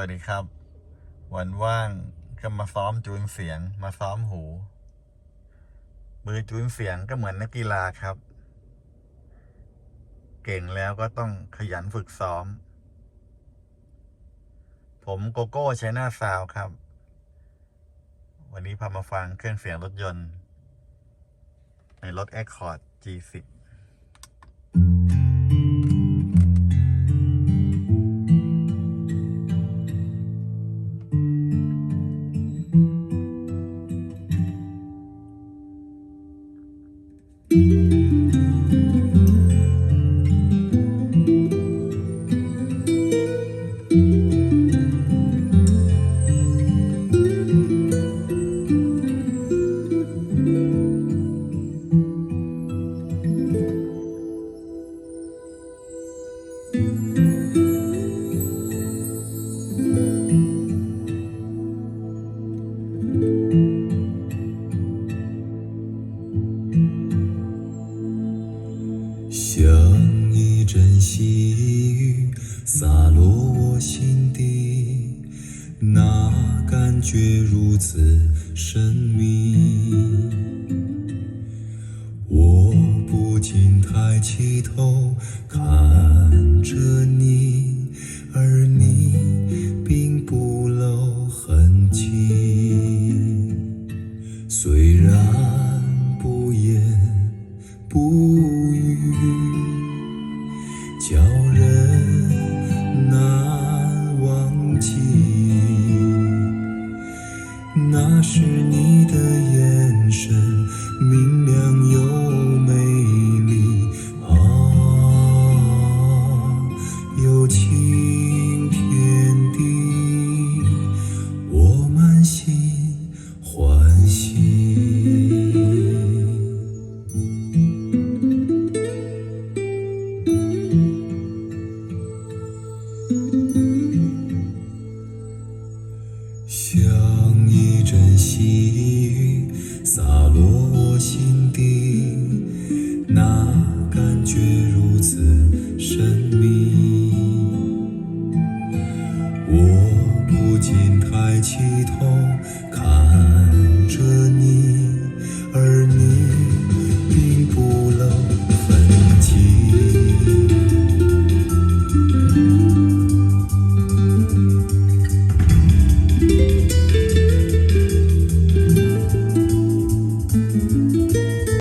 วัสดีครับวันว่างก็มาซ้อมจูนเสียงมาซ้อมหูมือจูนเสียงก็เหมือนนักกีฬาครับเก่งแล้วก็ต้องขยันฝึกซ้อมผมโกโก้ชัยนาทซาวด์ครับวันนี้พามาฟังเครื่องเสียงรถยนต์ในรถ Accord G10像一阵细雨洒落我心底，那感觉如此神秘。我不禁抬起头看着你，而你并不露痕迹。虽然不言不语，叫人难忘记。那是你的眼神，明亮又美丽啊，有情天地，我满心欢喜。像一阵细雨洒落我心底，那感觉如此深